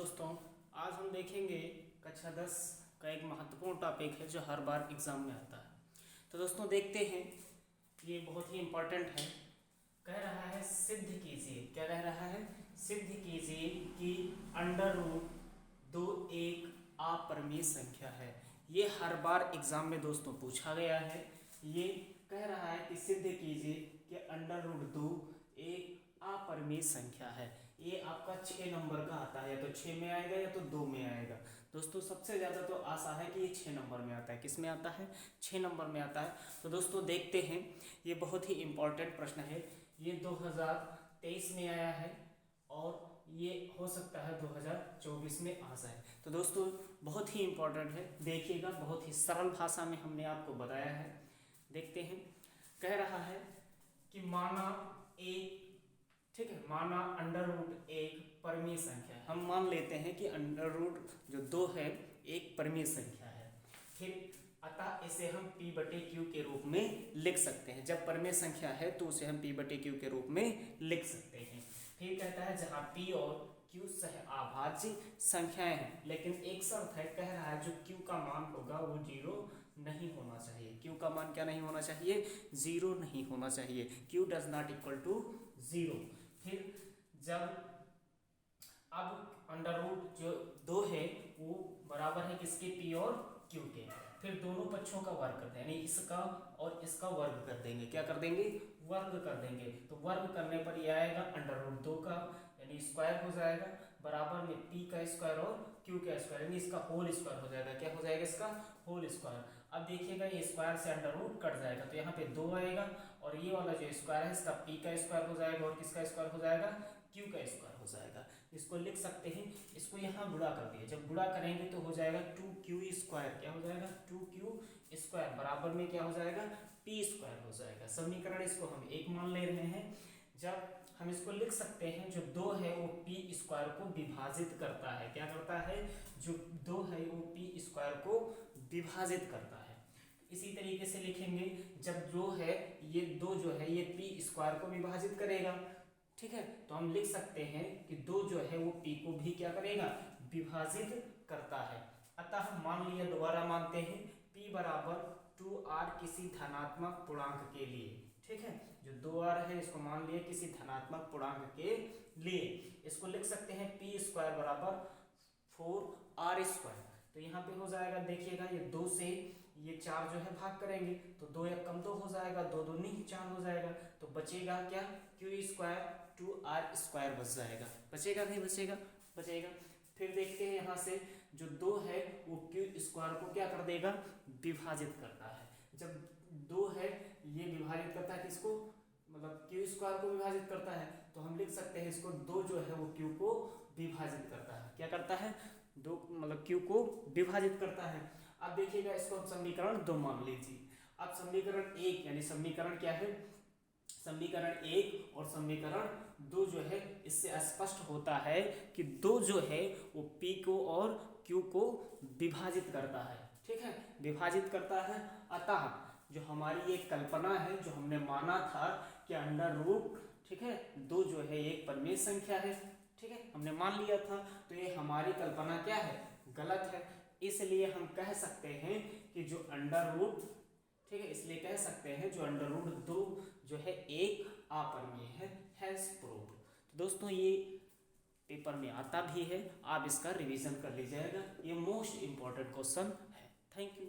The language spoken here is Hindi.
दोस्तों, आज हम देखेंगे कक्षा 10 का एक महत्वपूर्ण टॉपिक है जो हर बार एग्जाम में आता है। तो दोस्तों देखते हैं, ये बहुत ही इम्पोर्टेंट है। कह रहा है सिद्ध कीजिए, क्या कह रहा है? सिद्ध कीजिए कि अंडर रूट 2 एक अपरिमेय संख्या है। ये हर बार एग्जाम में दोस्तों पूछा गया है। ये कह रहा है कि सिद्ध कीजिए कि अंडर रूट 2 एक अपरिमेय संख्या है। ये आपका 6 नंबर का आता है, या तो 6 में आएगा या तो 2 में आएगा। दोस्तों सबसे ज़्यादा तो आशा है कि ये 6 नंबर में आता है। किस में आता है? 6 नंबर में आता है। तो दोस्तों देखते हैं, ये बहुत ही इम्पोर्टेंट प्रश्न है। ये 2023 में आया है और ये हो सकता है 2024 में आ जाए। तो दोस्तों बहुत ही इम्पोर्टेंट है, देखिएगा। बहुत ही सरल भाषा में हमने आपको बताया है। देखते हैं, कह रहा है कि माना एक, ठीक है, माना अंडर रूट एक परिमेय संख्या है। हम मान लेते हैं कि अंडर रूट जो 2 है एक परिमेय संख्या है। फिर अतः इसे हम p बटे क्यू के रूप में लिख सकते हैं। जब परिमेय संख्या है तो उसे हम p बटे क्यू के रूप में लिख सकते हैं। फिर कहता है जहां p और q सहअभाज्य संख्याएं हैं, लेकिन एक शर्त है। कह रहा है जो q का मान होगा वो 0 नहीं होना चाहिए। q का मान क्या नहीं होना चाहिए? 0 नहीं होना चाहिए। q does not equal to 0। फिर जब अब अंडर रूट जो 2 है वो बराबर है किसके? p और q के। फिर दोनों पक्षों का वर्ग करते हैं, यानी इसका और इसका वर्ग कर देंगे। क्या कर देंगे? वर्ग कर देंगे। तो वर्ग करने पर ये आएगा अंडर रूट 2 का, यानी स्क्वायर हो जाएगा, बराबर में p का स्क्वायर और q का स्क्वायर, यानी इसका होल स्क्वायर हो जाएगा। क्या हो जाएगा? इसका होल स्क्वायर। अब देखिएगा ये स्क्वायर से अंडर रूट कट जाएगा, तो यहाँ पे 2 आएगा और ये वाला जो स्क्वायर है इसका p का स्क्वायर हो जाएगा और किसका स्क्वायर हो जाएगा? q का स्क्वायर हो जाएगा। इसको लिख सकते हैं, इसको यहाँ गुणा कर दिए। जब गुणा करेंगे तो हो जाएगा 2q स्क्वायर। क्या हो जाएगा? 2q स्क्वायर बराबर में क्या हो जाएगा? p स्क्वायर हो जाएगा। समीकरण इसको हम 1 मान ले रहे हैं। जब हम इसको लिख सकते हैं, जो 2 है वो p स्क्वायर को विभाजित करता है। क्या करता है? जो 2 है वो p स्क्वायर को विभाजित करता है। इसी तरीके से लिखेंगे, जब 2 है ये 2 जो है ये p स्क्वायर को विभाजित करेगा। ठीक है, तो हम लिख सकते हैं कि 2 जो है वो p को भी क्या करेगा? विभाजित करता है। अतः मान लिया, दोबारा मानते हैं, p बराबर 2r किसी धनात्मक पूर्णांक के लिए। ठीक है, जो 2r है इसको मान लिया किसी धनात्मक पूर्णांक के लिए। इसको लिख सकते हैं p स्क्वायर बराबर 4r स्क्वायर। तो यहाँ पे हो जाएगा, देखिएगा ये 2 से ये 4 जो है भाग करेंगे तो 2 एक कम 2 हो जाएगा, 2 दूनी 4 हो जाएगा। तो बचेगा क्या? q स्क्वायर 2r स्क्वायर बच जाएगा। बचेगा नहीं बचेगा? बचेगा। फिर देखते हैं, यहाँ से जो 2 है वो q स्क्वायर को क्या कर देगा? विभाजित करता है। जब 2 है ये विभाजित करता है किसको? मतलब q स्क्वायर को विभाजित करता है। तो हम लिख सकते हैं इसको 2 जो है वो q को विभाजित करता है। क्या करता है? 2 मतलब q को विभाजित करता है। अब देखिएगा, इसको हम समीकरण 2 मान लीजिए। अब समीकरण 1 यानी समीकरण क्या है? समीकरण 1 और समीकरण 2 जो है इससे स्पष्ट होता है कि 2 जो है वो p को और q को विभाजित करता है। ठीक है, विभाजित करता है। अतः जो हमारी एक कल्पना है, जो हमने माना था कि अंडर रूट, ठीक है, 2 जो है एक परिमेय संख्या है। ठीक है, हमने मान लिया था। तो ये हमारी कल्पना क्या है? गलत है। इसलिए हम कह सकते हैं कि जो अंडर रूट, ठीक है, इसलिए कह सकते हैं जो अंडर रूट 2 जो है एक अपरिमेय है। Has proved. तो दोस्तों ये पेपर में आता भी है, आप इसका रिवीजन कर लीजिएगा। ये मोस्ट इंपॉर्टेंट क्वेश्चन है। Thank you.